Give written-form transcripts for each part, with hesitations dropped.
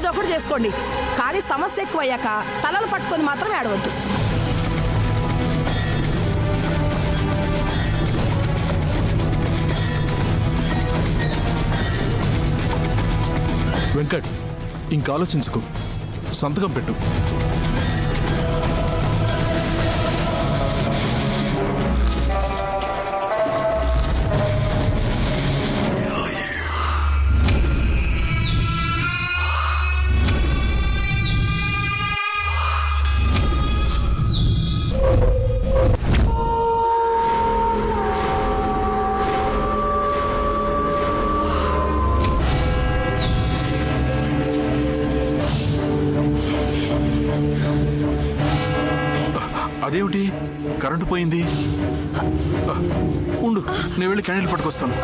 ఏదో ఒకటి చేసుకోండి, కానీ సమస్య ఎక్కువ అయ్యాక తలలు పట్టుకొని మాత్రం ఏడవద్దు. వెంకట్, ఇంకా ఆలోచించుకో, సంతకం పెట్టు. అదేమిటి, కరెంటు పోయింది? ఉండు, నేను వెళ్ళి క్యాండిల్ పట్టుకొస్తాను.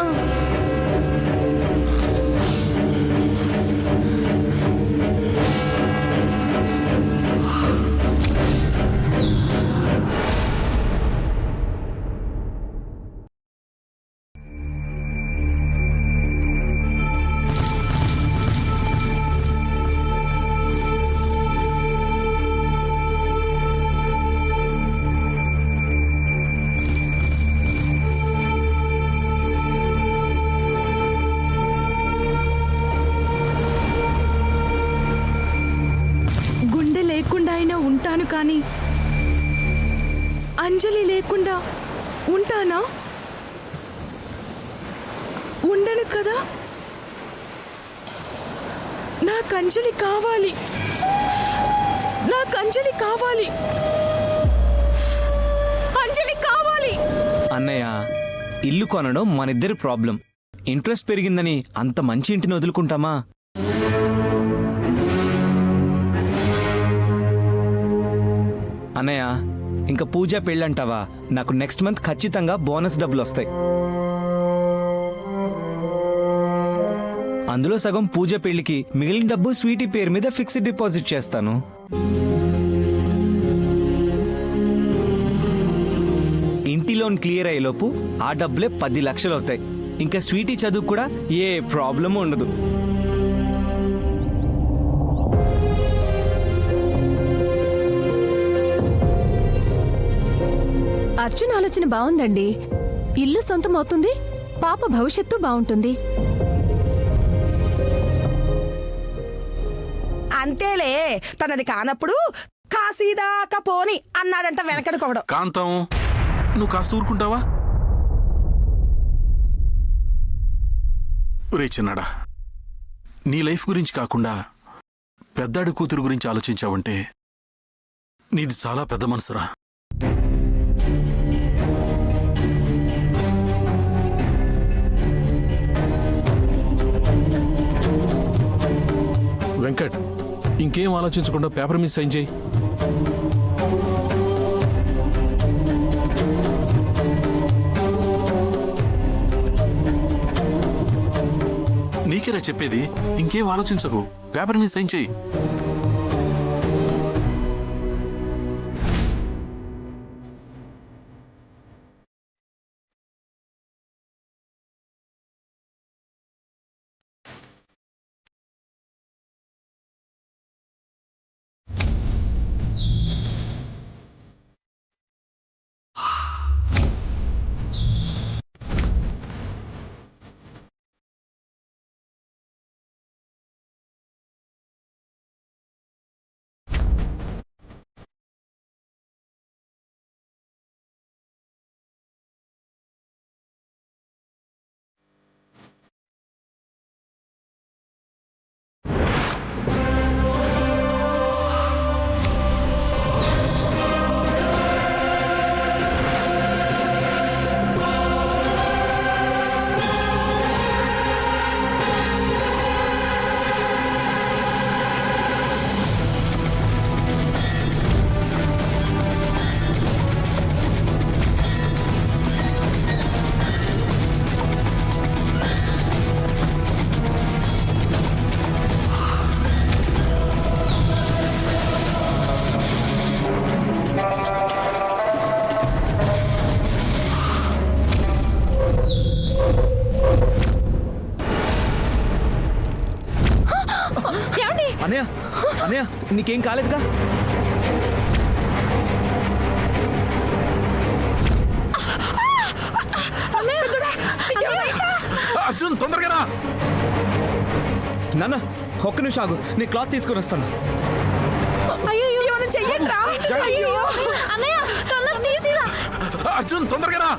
ఉంటాను కానీ అంజలి లేకుండా ఉంటానా? ఉండను కదా. నాకు అంజలి కావాలి, నాకు అంజలి కావాలి, అంజలి కావాలి. అన్నయ్య, ఇల్లు కొనడం మనిద్దరి ప్రాబ్లం. ఇంట్రెస్ట్ పెరిగిందని అంత మంచి ఇంటిని వదులుకుంటామా? అన్నయ్య, ఇంకా పూజ పెళ్ళంటావా? నాకు నెక్స్ట్ మంత్ ఖచ్చితంగా బోనస్ డబ్బులు వస్తాయి. అందులో సగం పూజ పెళ్లికి, మిగిలిన డబ్బు స్వీటీ పేరు మీద ఫిక్స్డ్ డిపాజిట్ చేస్తాను. ఇంటి లోన్ క్లియర్ అయ్యేలోపు ఆ డబ్బులే 10 లక్షలు అవుతాయి. ఇంకా స్వీటీ చదువు కూడా ఏ ప్రాబ్లము ఉండదు. అర్జున్ ఆలోచన బాగుందండి. ఇల్లు సొంతం అవుతుంది, పాప భవిష్యత్తు బాగుంటుంది. అంతేలే, తనది కానప్పుడు కాశీదాకా పోని అన్నాడంట వెనకడుకోవడం. కాంతం, నువ్వు కాస్త ఊరుకుంటావా? రే చిన్నాడా, నీ లైఫ్ గురించి కాకుండా పెద్దాడి కూతురు గురించి ఆలోచించావంటే నీది చాలా పెద్ద మనసురా. వెంకట్, ఇంకేం ఆలోచించకుండా పేపర్ మీద సైన్ చేయి. నీకేరా చెప్పేది, ఇంకేం ఆలోచించకు, పేపర్ మీద సైన్ చేయి. అనయ్య అనయ్య నీకేం కాలేదుగా? అర్జున్ తొందరగా రా. నాన్న ఒక్క నిమిషం ఆగు, నేను క్లాత్ తీసుకొని వస్తాను. ఏమైనా చెయ్యండి రా. అయ్యో అన్నయ్య తొందర తీసిరా. అర్జున్ తొందరగా రా.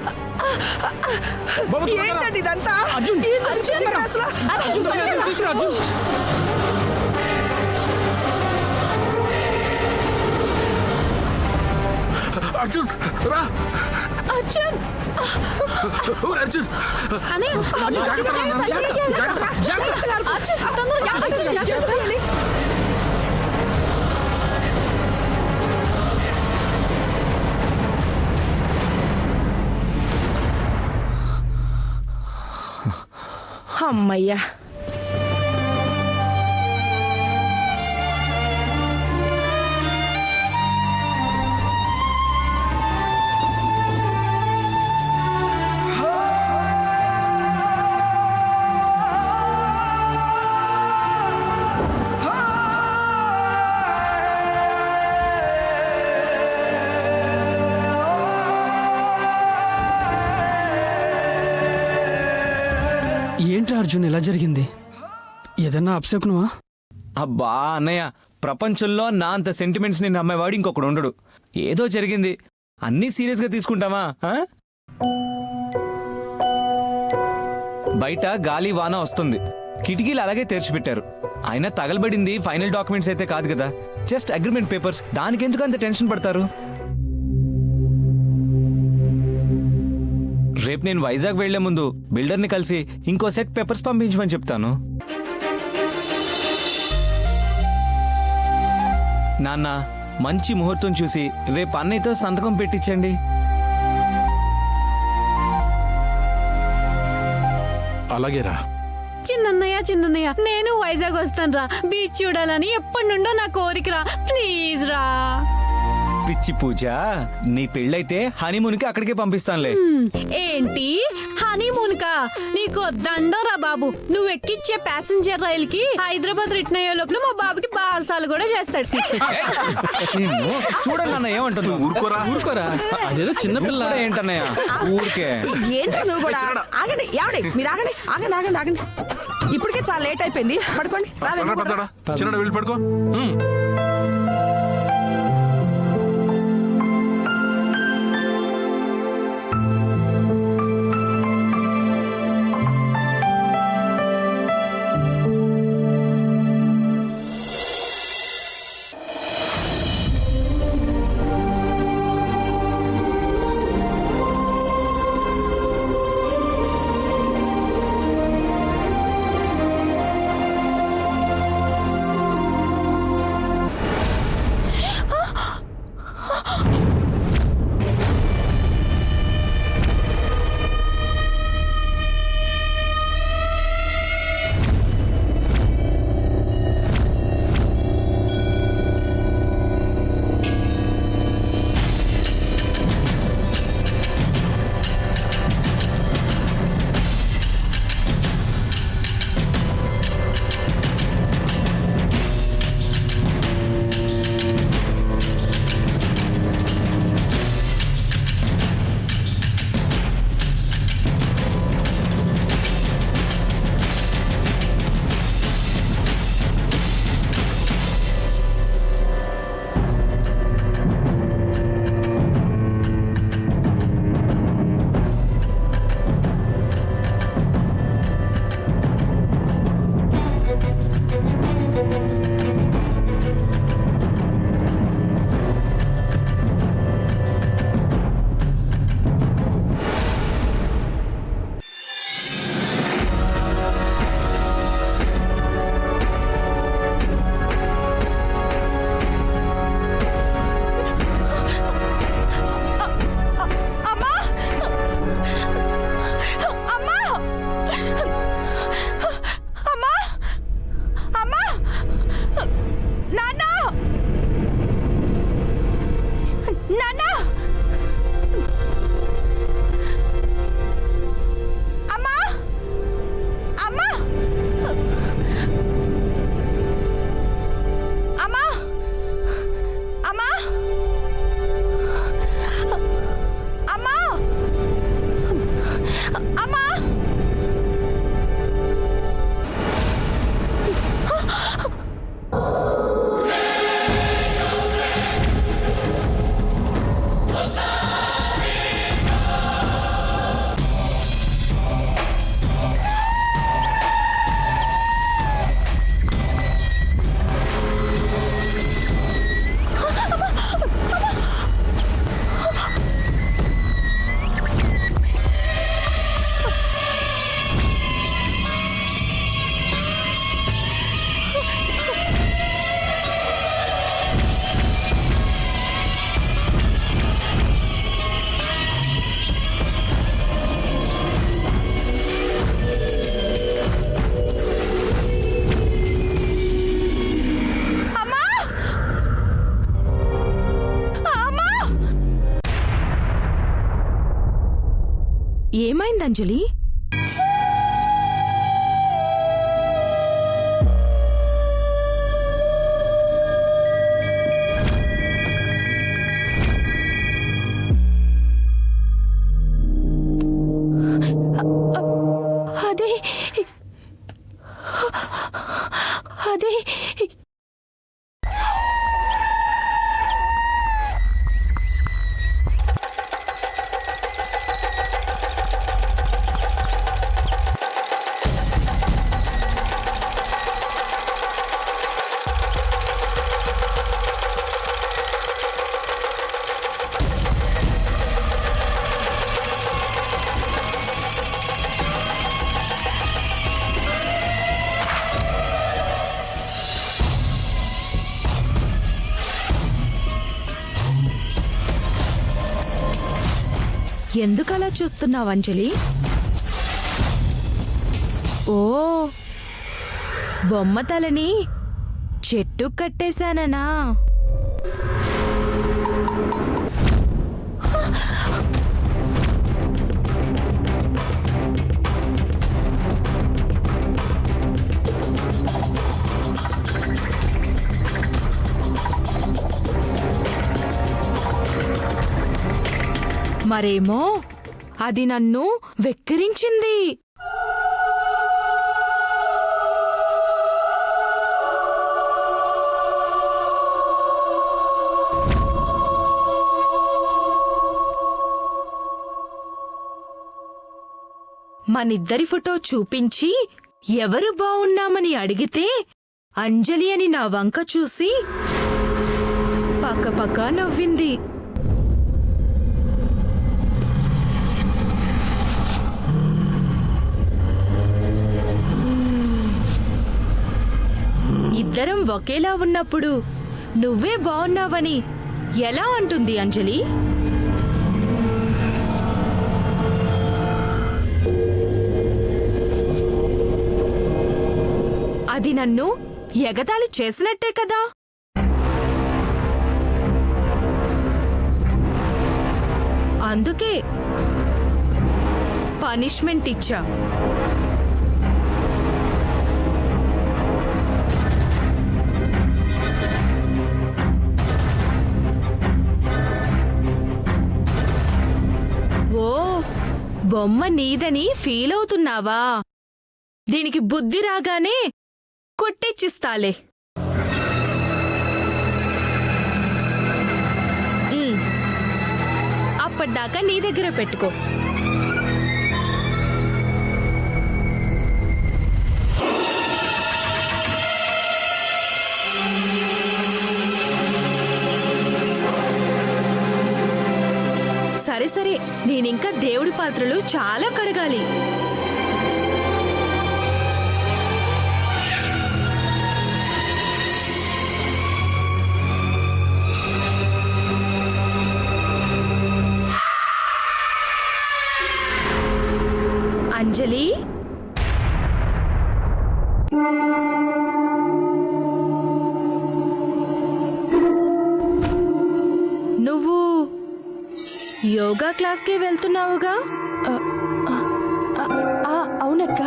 ఏంటండి ఇదంతా? అర్జున్, ఏం జరుగుతుంది ఇక్కడ అసలు? అర్జున్ రా. అర్జున్ ఓ, అర్జున్ అన్నయ్య జాగ్రత్త రా నాన్న. జాగ్రత్త. అర్జున్ తొందరగా అర్జున్ జాగ్రత్త. అమ్మయ్యా. ఏంట్రా అర్జున్ ఇలా జరిగింది? ఏదన్నా అప్సెక్నువా? అబ్బా అన్నయ్య, ప్రపంచంలో నా అంత సెంటిమెంట్స్ ని నమ్మేవాడు ఇంకొకడు ఉండడు. ఏదో జరిగింది, అన్నీ సీరియస్గా తీసుకుంటావా? బయట గాలి వాన వస్తుంది, కిటికీలు అలాగే తెరిచిపెట్టారు. అయినా తగలబడింది ఫైనల్ డాక్యుమెంట్స్ అయితే కాదు కదా, జస్ట్ అగ్రిమెంట్ పేపర్స్. దానికెందుకు అంత టెన్షన్ పడతారు? రేపు నేను వైజాగ్ వెళ్లే ముందు బిల్డర్ని కలిసి ఇంకో సెట్ పేపర్స్ పంపించమని చెప్తాను. నాన్న, మంచి ముహూర్తం చూసి రేపు అన్నయ్యతో సంతకం పెట్టించండి. అలాగే రా. చిన్నయ్య నేను వైజాగ్ వస్తాను రా. బీచ్ చూడాలని ఎప్పటి నుండో నా కోరికరా. ప్లీజ్ రా. పిచ్చి పూజ, నీ పెళ్ళైతే హనీమూన్కి అక్కడికే పంపిస్తానులే. ఏంటి హనీమూన్ కా? నీకు దండం రా బాబు. నువ్వు ఎక్కిచ్చే ప్యాసింజర్ రైల్ కి హైదరాబాద్ రిటర్న్ అయ్యే లోపల మా బాబుకి బారసాలు కూడా చేస్తాడు. చూడండి నాన్న ఏమంటున్నావు. ఊరుకోరా. ఊరుకోరా, అదేదో చిన్నపిల్ల. ఏంటన్నయ్య ఊరికే? ఏంటి నువ్వు కూడా? ఆగండి, ఏమండి మీరు ఆగండి ఆగండి ఆగండి ఆగండి. ఇప్పటికే చాలా లేట్ అయిపోయింది, పడుకోండి. రా, వెళ్ళి పడుకో. పెద్దడా చిన్నడా వెళ్ళి పడుకో. ఏమైంది అంజలి? అదే అదే ఎందుకలా చూస్తున్నావు అంజలి? ఓ, బొమ్మ తలని చెట్టు కట్టేశాననా? మరేమో అది నన్ను వెక్కిరించింది. మనిద్దరి ఫోటో చూపించి ఎవరు బావున్నామని అడిగితే అంజలి అని నా వంక చూసి పక్కపక్క నవ్వింది. ఇద్దరం ఒకేలా ఉన్నప్పుడు నువ్వే బావున్నావని ఎలా అంటుంది అంజలి? అది నన్ను ఎగతాళి చేసినట్టే కదా. అందుకే పనిష్మెంట్ ఇచ్చా. ఓ, బొమ్మ నీదని ఫీల్ అవుతున్నావా? దీనికి బుద్ధి రాగానే కొట్టిచ్చిస్తాలే. అప్పటిదాకా నీ దగ్గర పెట్టుకో. సరే సరే, నేనింకా దేవుడి పాత్రలు చాలా కడగాలి. అంజలి, నువ్వు యోగా క్లాస్కి వెళ్తున్నావుగా? అవునక్క,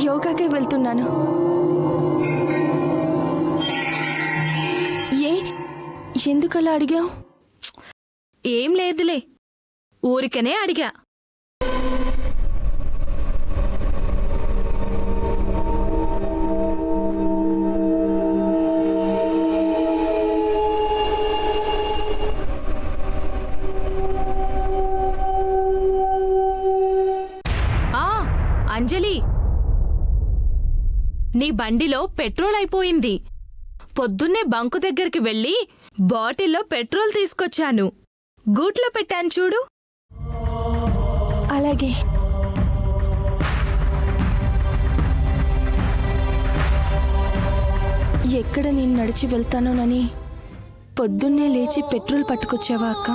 యోగాకే వెళ్తున్నాను. ఎందుకలా అడిగావు? ఏం లేదులే, ఊరికనే అడిగా. అంజలి, నీ బండిలో పెట్రోల్ అయిపోయింది. పొద్దున్నే బంకు దగ్గరికి వెళ్ళి బాటిల్లో పెట్రోల్ తీసుకొచ్చాను. గూట్లో పెట్టాను చూడు. అలాగే. ఎక్కడ నేను నడిచి వెళ్తానోనని పొద్దున్నే లేచి పెట్రోల్ పట్టుకొచ్చావా అక్క?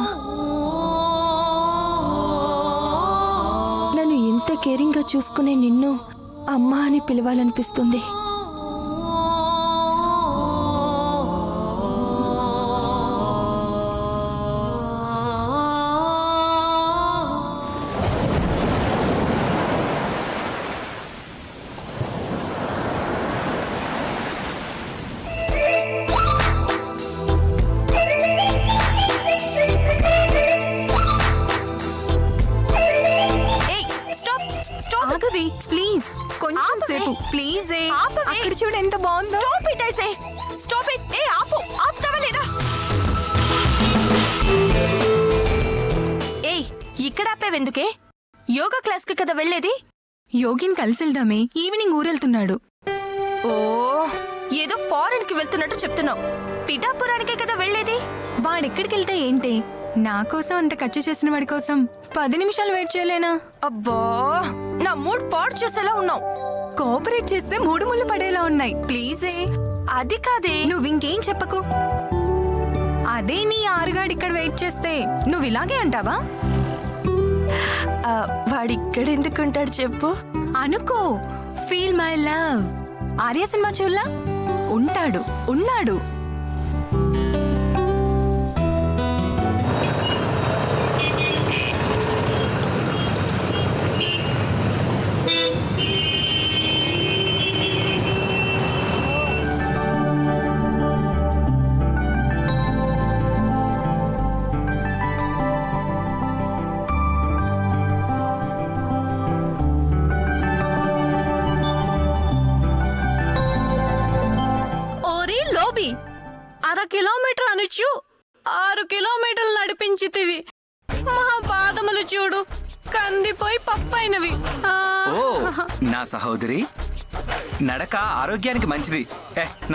నన్ను ఇంత కేరింగ్గా చూసుకునే నిన్ను అమ్మా అని పిలవాలనిపిస్తుంది. ప్లీజ్ అక్కడ చూడు ఎంత బాగుందో. Stop it I say stop it. ఏ ఆపు, ఆపుతావా లేదా? ఏయ్, ఇక్కడ ఆపేవెందుకే? యోగా క్లాస్ కి కదా వెళ్ళేది. యోగిని కలిసి వెళ్దామే, ఈవినింగ్ ఊరెళ్తున్నాడు. ఓ, ఏదో ఫారెన్ కి వెళ్తున్నట్టు చెప్తున్నావు. పిఠాపురానికే కదా వెళ్ళేది. వాడెక్కడికి వెళ్తే ఏంటి, నా కోసం అంత ఖర్చు చేసిన వాడి కోసం 10 నిమిషాలు వెయిట్ చేయలేనా? అబ్బా, నా మూడ్ పాడు చేసేలా ఉన్నావు. కోఆపరేట్ చేస్తే 3 ముళ్ళు పడేలా ఉన్నాయి. ప్లీజే. అది కాదే. నువ్వు ఇంకేం చెప్పకు. అదే నీ ఆరుగాడు ఇక్కడ వెయిట్ చేస్తే నువ్వు ఇలాగే అంటావా? వాడిక్కడ ఎందుకుంటాడు చెప్పు. అనుకో, feel my love. Arya cinema చూడలా? ఉంటాడు, ఉన్నాడు. ఓరి లోబి, 1/2 కిలోమీటర్ అనుచు 6 కిలోమీటర్లు నడిపించితివి. మా పాదములు చూడు, కందిపోయి పప్పైనవి. ఓ నా సహోదరి, నడక ఆరోగ్యానికి మంచిది.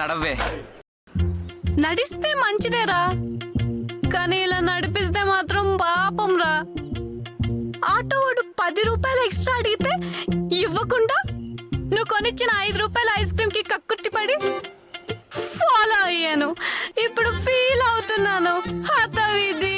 నడవ్వే. నడిస్తే మంచిదేరా, కానీ ఇలా నడిపిస్తే మాత్రం పాపం రా. ఆటో వాడు 10 రూపాయలు ఎక్స్ట్రా అడిగితే ఇవ్వకుండా నువ్వు కొనిచ్చిన 5 రూపాయల ఐస్ క్రీమ్ కి కక్కుర్తి పడి ఫాలో అయ్యాను. ఇప్పుడు ఫీల్ అవుతున్నాను. హతవిధి.